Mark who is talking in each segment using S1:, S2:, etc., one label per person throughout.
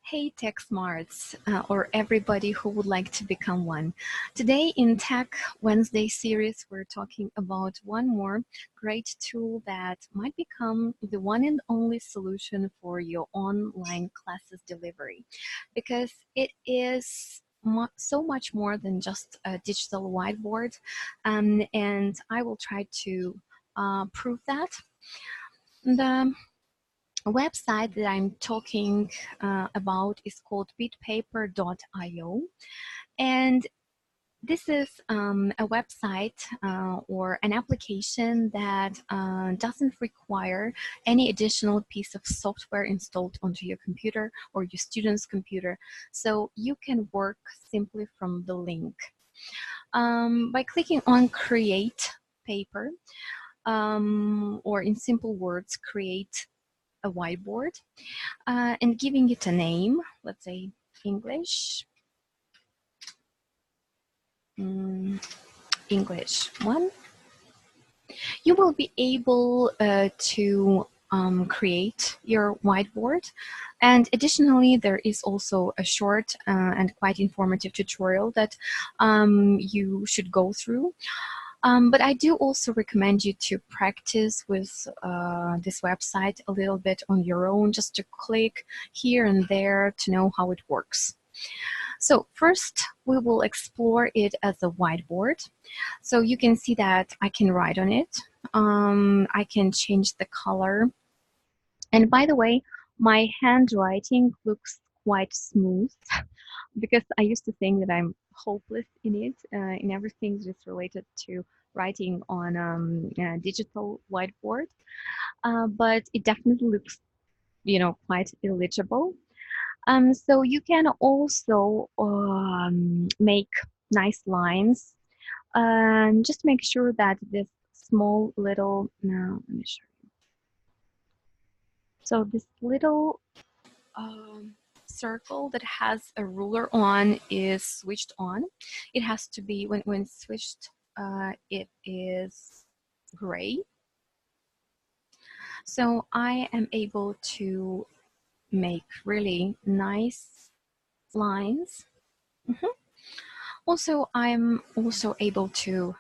S1: Hey Tech Smarts, or everybody who would like to become one. Today in Tech Wednesday series, we're talking about one more great tool that might become the one and only solution for your online classes delivery, because it is so much more than just a digital whiteboard, and I will try to prove that. The website that I'm talking about is called BitPaper.io, and this is a website or an application that doesn't require any additional piece of software installed onto your computer or your student's computer, so you can work simply from the link. By clicking on Create Paper, or in simple words, create a whiteboard, and giving it a name, let's say English, English 1, you will be able to create your whiteboard. And additionally, there is also a short and quite informative tutorial that you should go through. But I do also recommend you to practice with this website a little bit on your own, just to click here and there to know how it works. So first, we will explore it as a whiteboard. So you can see that I can write on it. I can change the color. And by the way, my handwriting looks quite smooth because I used to think that I'm hopeless in it, in everything just related to writing on a digital whiteboard. But it definitely looks, quite illegible. So you can also make nice lines. Just make sure that this small little, now let me show you. So this little circle that has a ruler on is switched on. It has to be, when switched, it is gray. So I am able to make really nice lines. Also, I'm also able to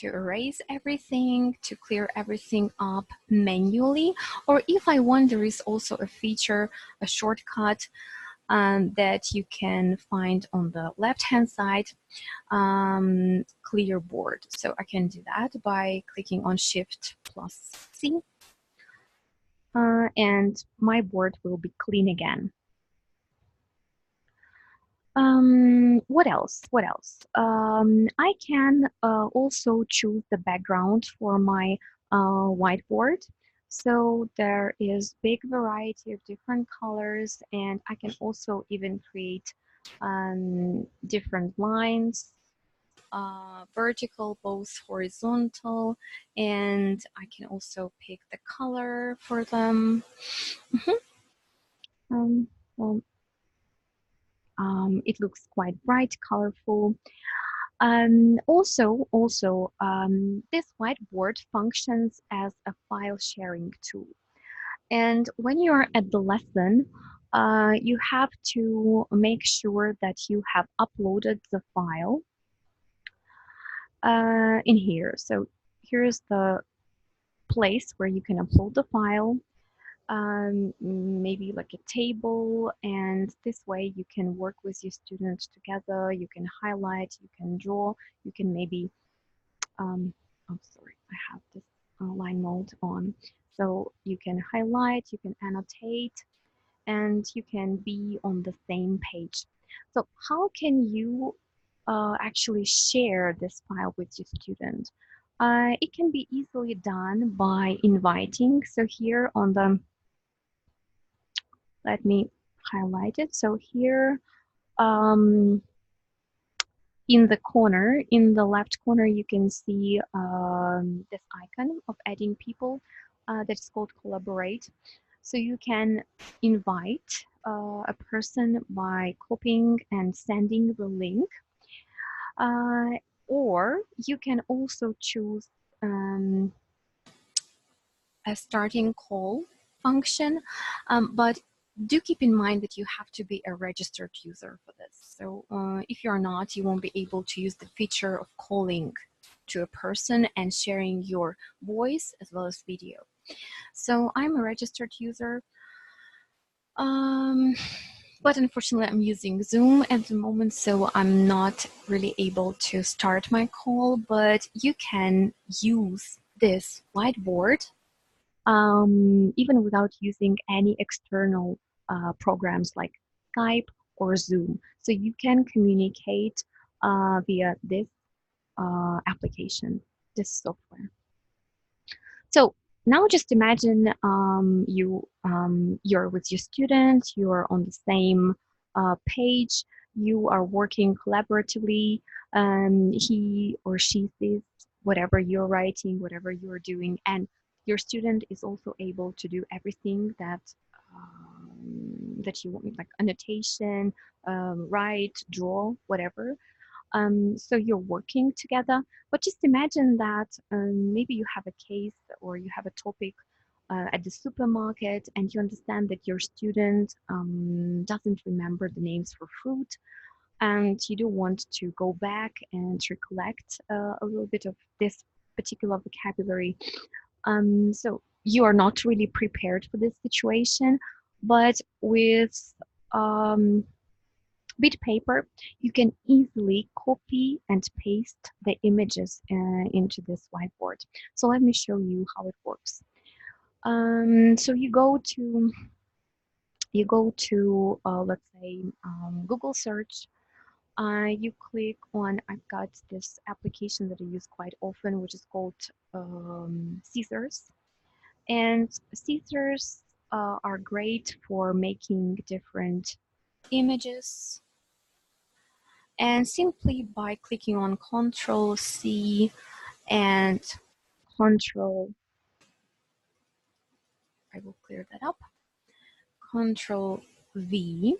S1: erase everything, to clear everything up manually. Or if I want, there is also a feature, a shortcut that you can find on the left-hand side, clear board. So I can do that by clicking on Shift+C, and my board will be clean again. What else? What else? I can also choose the background for my whiteboard. So there is big variety of different colors, and I can also even create different lines, vertical, both horizontal, and I can also pick the color for them. Well, it looks quite bright, colorful. Also, this whiteboard functions as a file sharing tool. And when you're at the lesson, you have to make sure that you have uploaded the file in here. So here's the place where you can upload the file. Maybe like a table, and this way you can work with your students together. You can highlight, you can draw, you can maybe oh sorry, I have this line mode on, so you can highlight, you can annotate, and you can be on the same page. So how can you actually share this file with your student? It can be easily done by inviting. So here on the, let me highlight it. So here in the corner, in the left corner, you can see this icon of adding people that's called Collaborate. So you can invite a person by copying and sending the link. Or you can also choose a starting call function, but do keep in mind that you have to be a registered user for this. So if you're not, you won't be able to use the feature of calling to a person and sharing your voice as well as video. So I'm a registered user, but unfortunately I'm using Zoom at the moment, so I'm not really able to start my call, but you can use this whiteboard even without using any external programs like Skype or Zoom. So you can communicate via this application, this software. So now just imagine you're with your student, you're on the same page, you are working collaboratively, he or she sees whatever you're writing, whatever you're doing, and your student is also able to do everything that that you want, like annotation, write, draw, whatever. So you're working together, but just imagine that maybe you have a case or you have a topic at the supermarket and you understand that your student doesn't remember the names for fruit, and you do want to go back and recollect a little bit of this particular vocabulary. So you are not really prepared for this situation, but with BitPaper, you can easily copy and paste the images into this whiteboard. So let me show you how it works. So you go to let's say Google search. You click on, I've got this application that I use quite often, which is called Scissors. And scissors are great for making different images. And simply by clicking on Control C and Control, I will clear that up, Control V,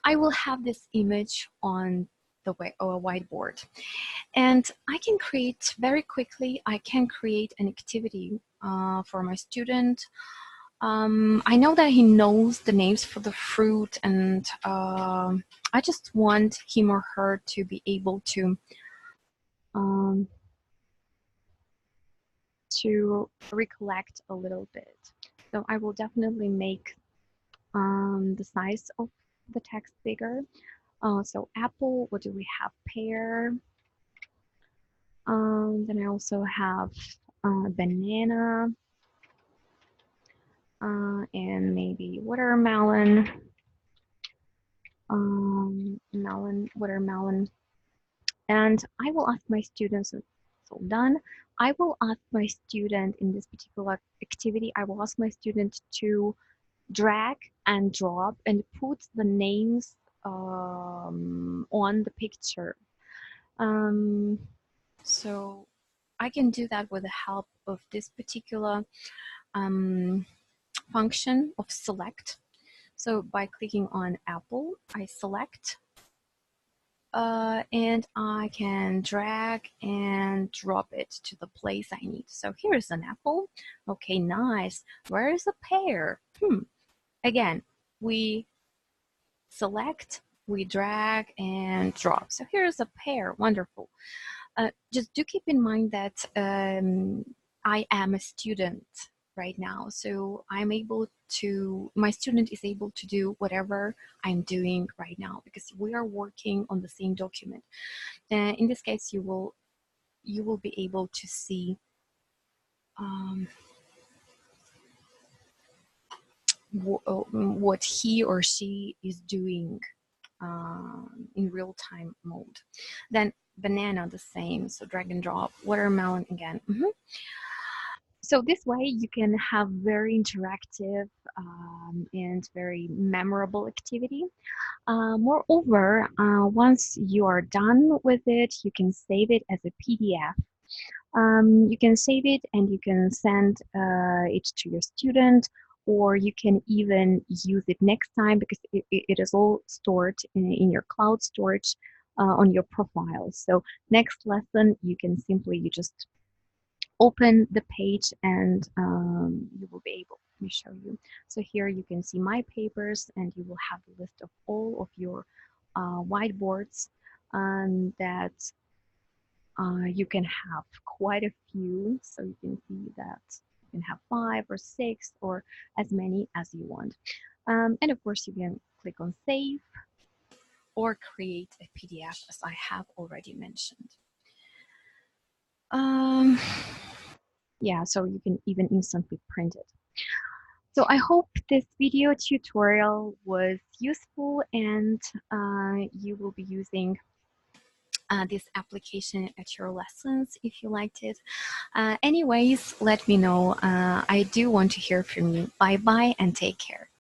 S1: I will have this image on the whiteboard. And I can create very quickly, I can create an activity for my student. I know that he knows the names for the fruit, and I just want him or her to be able to recollect a little bit. So I will definitely make the size of the text bigger. So apple, what do we have? Pear. Then I also have banana and maybe watermelon. Watermelon. And I will ask my students, so done. I will ask my student in this particular activity, I will ask my student to drag and drop and put the names on the picture. So I can do that with the help of this particular function of select. So by clicking on apple, I select and I can drag and drop it to the place I need. So here's an apple. Okay, nice. Where is a pear? Again, we select, we drag and drop. So here's a pear. Wonderful. Just do keep in mind that I am a student right now, so I'm able to, my student is able to do whatever I'm doing right now because we are working on the same document. In this case, you will be able to see what he or she is doing in real-time mode. Then banana, the same, so drag and drop. Watermelon again. So this way you can have very interactive and very memorable activity. Moreover, once you are done with it, you can save it as a PDF. You can save it and you can send it to your student, or you can even use it next time because it is all stored in your cloud storage on your profile. So next lesson, you just open the page and you will be able Let me show you. So here you can see my papers, and you will have a list of all of your whiteboards that you can have quite a few. So you can see that you can have 5 or 6 or as many as you want. And of course, you can click on save or create a PDF, as I have already mentioned. Yeah, so you can even instantly print it. So I hope this video tutorial was useful, and you will be using this application at your lessons if you liked it. Anyways, let me know. I do want to hear from you. Bye bye and take care.